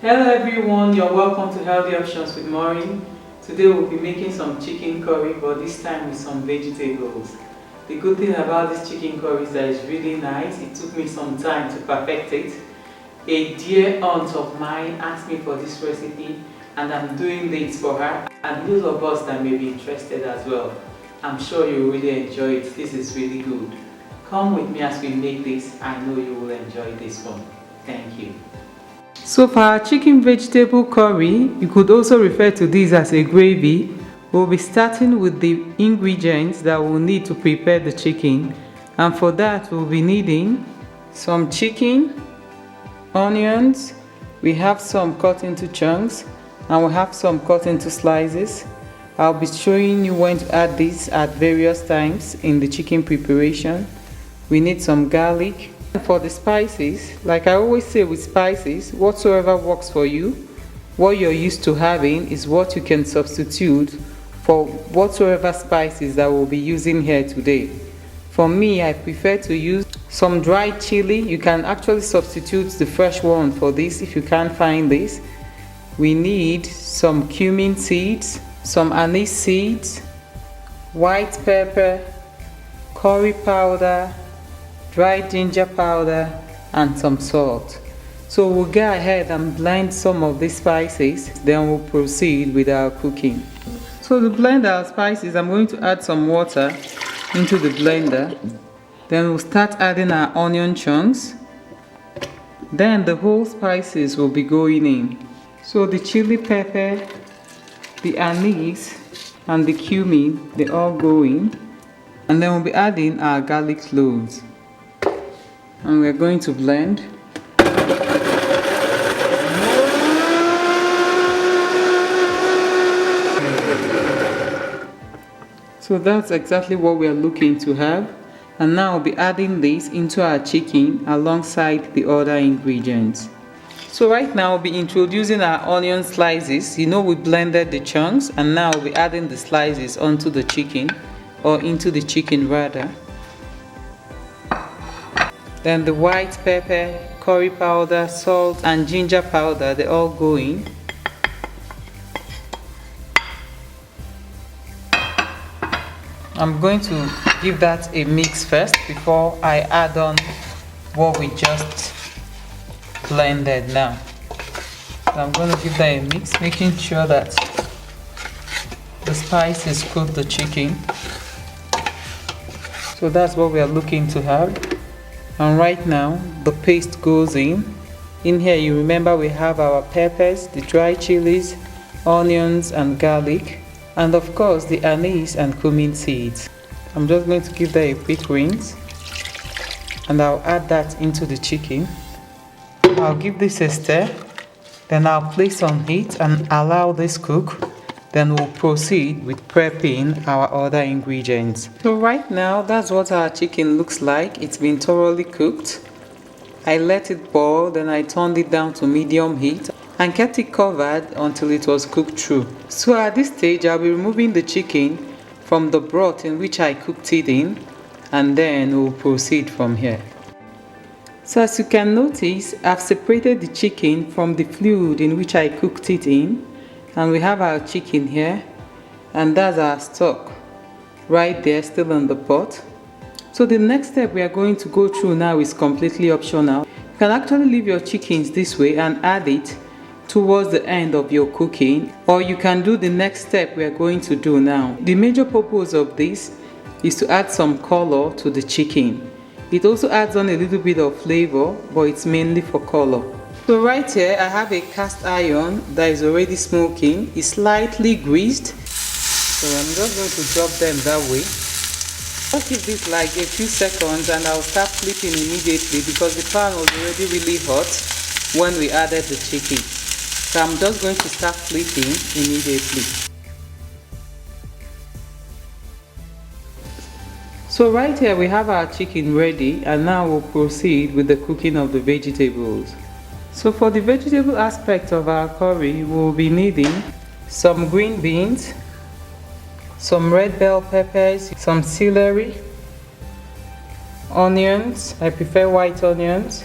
Hello everyone, you're welcome to Healthy Options with Maureen. Today we'll be making some chicken curry, but this time with some vegetables. The good thing about this chicken curry is that it's really nice. It took me some time to perfect it. A dear aunt of mine asked me for this recipe and I'm doing this for her and those of us that may be interested as well. I'm sure you'll really enjoy it. This is really good. Come with me as we make this. I know you will enjoy this one. Thank you. So for our chicken vegetable curry, you could also refer to this as a gravy. We'll be starting with the ingredients that we'll need to prepare the chicken. And for that, we'll be needing some chicken, onions, we have some cut into chunks, and we have some cut into slices. I'll be showing you when to add this at various times in the chicken preparation. We need some garlic. For the spices, like I always say with spices, whatsoever works for you, what you're used to having is what you can substitute for whatsoever spices that we'll be using here today. For me, I prefer to use some dried chili. You can actually substitute the fresh one for this if you can't find this. We need some cumin seeds, some anise seeds, white pepper, curry powder, dried ginger powder, and some salt. So we'll go ahead and blend some of these spices, then we'll proceed with our cooking. So to blend our spices, I'm going to add some water into the blender. Then we'll start adding our onion chunks. Then the whole spices will be going in. So the chili pepper, the anise, and the cumin, they all go in. And then we'll be adding our garlic cloves. And we're going to blend. So that's exactly what we are looking to have. And now I'll be adding this into our chicken alongside the other ingredients. So right now I'll be introducing our onion slices. You know we blended the chunks and now I'll be adding the slices onto the chicken, or into the chicken rather. Then the white pepper, curry powder, salt, and ginger powder, they all go in. I'm going to give that a mix first before I add on what we just blended now. So I'm going to give that a mix, making sure that the spices coat the chicken. So that's what we are looking to have. And right now the paste goes in. In here you remember we have our peppers, the dry chilies, onions and garlic, and of course the anise and cumin seeds. I'm just going to give that a quick rinse and I'll add that into the chicken. I'll give this a stir, then I'll place on heat and allow this cook. Then we'll proceed with prepping our other ingredients. So right now, that's what our chicken looks like. It's been thoroughly cooked. I let it boil, then I turned it down to medium heat and kept it covered until it was cooked through. So at this stage, I'll be removing the chicken from the broth in which I cooked it in, and then we'll proceed from here. So as you can notice, I've separated the chicken from the fluid in which I cooked it in. And we have our chicken here, and that's our stock right there still in the pot. So the next step we are going to go through now is completely optional. You can actually leave your chickens this way and add it towards the end of your cooking, or you can do the next step we are going to do now. The major purpose of this is to add some color to the chicken. It also adds on a little bit of flavor, but it's mainly for color. So right here I have a cast iron that is already smoking. It's slightly greased, so I'm just going to drop them that way. I'll give this like a few seconds and I'll start flipping immediately because the pan was already really hot when we added the chicken. So I'm just going to start flipping immediately. So right here we have our chicken ready, and now we'll proceed with the cooking of the vegetables. So for the vegetable aspect of our curry, we'll be needing some green beans, some red bell peppers, some celery, onions, I prefer white onions,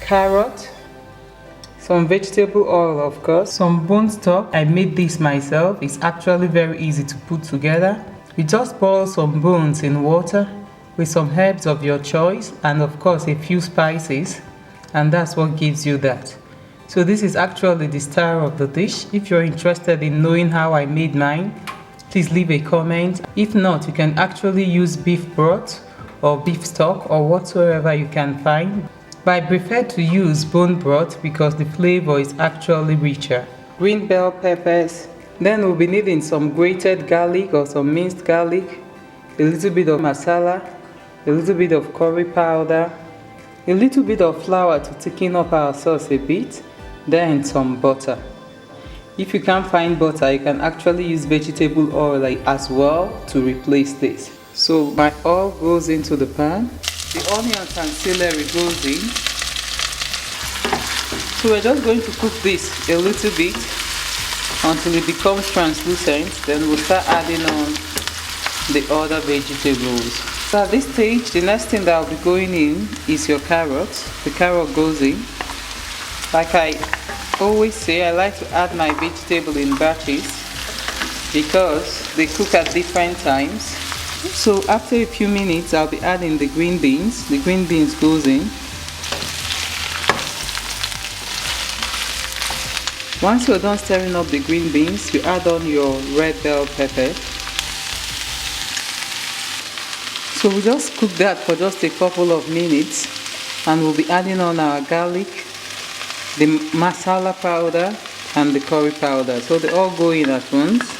carrot, some vegetable oil, of course, some bone stock. I made this myself. It's actually very easy to put together. You just boil some bones in water with some herbs of your choice and of course a few spices, and that's what gives you that. So this is actually the star of the dish. If you're interested in knowing how I made mine, please leave a comment. If not, you can actually use beef broth or beef stock or whatsoever you can find. But I prefer to use bone broth because the flavor is actually richer. Green bell peppers. Then we'll be needing some grated garlic or some minced garlic, a little bit of masala, a little bit of curry powder, a little bit of flour to thicken up our sauce a bit, then some butter. If you can't find butter, you can actually use vegetable oil as well to replace this. So my oil goes into the pan, the onions and celery goes in. So we're just going to cook this a little bit until it becomes translucent, then we'll start adding on the other vegetables. So at this stage, the next thing that will be going in is your carrots. The carrot goes in. Like I always say, I like to add my vegetable in batches because they cook at different times. So after a few minutes, I'll be adding the green beans. The green beans goes in. Once you're done stirring up the green beans, you add on your red bell pepper. So we just cook that for just a couple of minutes and we'll be adding on our garlic, the masala powder and the curry powder. So they all go in at once.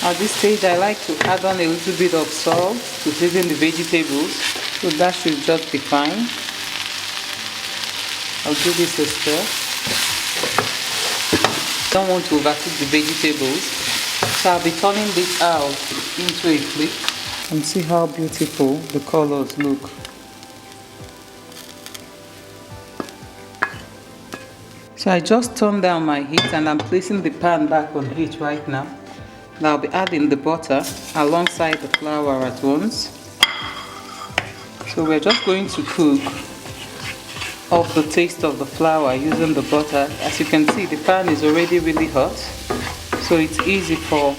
At this stage, I like to add on a little bit of salt to season the vegetables. So that should just be fine. I'll give this a stir. Don't want to overcook the vegetables. So I'll be turning this out into a plate and see how beautiful the colors look. So I just turned down my heat and I'm placing the pan back on heat right now. Now I'll be adding the butter alongside the flour at once. So we're just going to cook off the taste of the flour using the butter. As you can see, the pan is already really hot, so it's easy for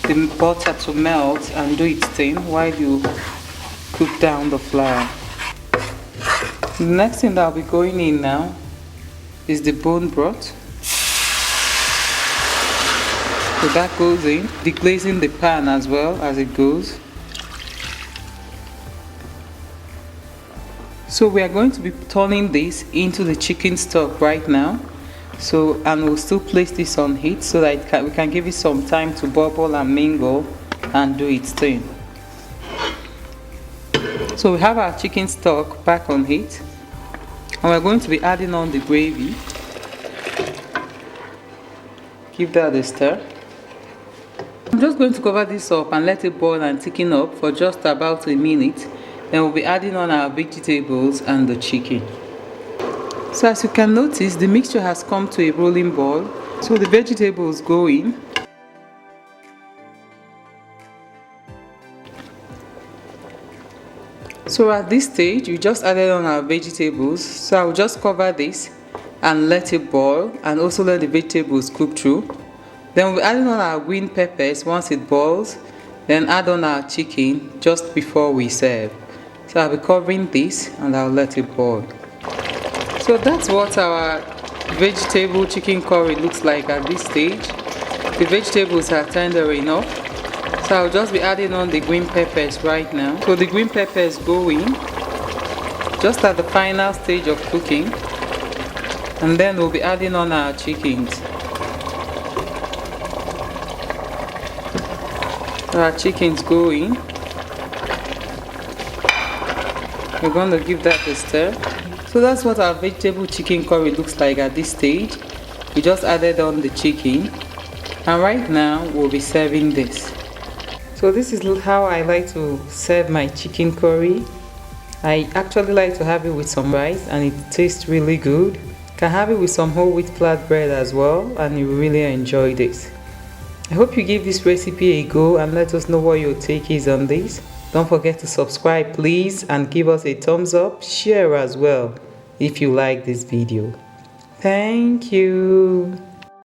the butter to melt and do its thing while you cook down the flour. The next thing that I'll be going in now is the bone broth. So that goes in, deglazing the pan as well as it goes. So we are going to be turning this into the chicken stock right now. So, and we'll still place this on heat so that we can give it some time to bubble and mingle and do its thing. So we have our chicken stock back on heat and we're going to be adding on the gravy. Give that a stir. I'm just going to cover this up and let it boil and thicken up for just about a minute. Then we'll be adding on our vegetables and the chicken. So as you can notice, the mixture has come to a rolling boil. So the vegetables go in. So at this stage, we just added on our vegetables. So I'll just cover this and let it boil and also let the vegetables cook through. Then we'll add on our green peppers once it boils. Then add on our chicken just before we serve. So I'll be covering this and I'll let it boil. So that's what our vegetable chicken curry looks like at this stage. The vegetables are tender enough. So I'll just be adding on the green peppers right now. So the green peppers go in just at the final stage of cooking. And then we'll be adding on our chickens. So our chickens go in. We're going to give that a stir. So that's what our vegetable chicken curry looks like at this stage. We just added on the chicken. And right now we'll be serving this. So this is how I like to serve my chicken curry. I actually like to have it with some rice and it tastes really good. You can have it with some whole wheat flatbread as well and you really enjoy this. I hope you give this recipe a go and let us know what your take is on this. Don't forget to subscribe please and give us a thumbs up, share as well if you like this video. Thank you.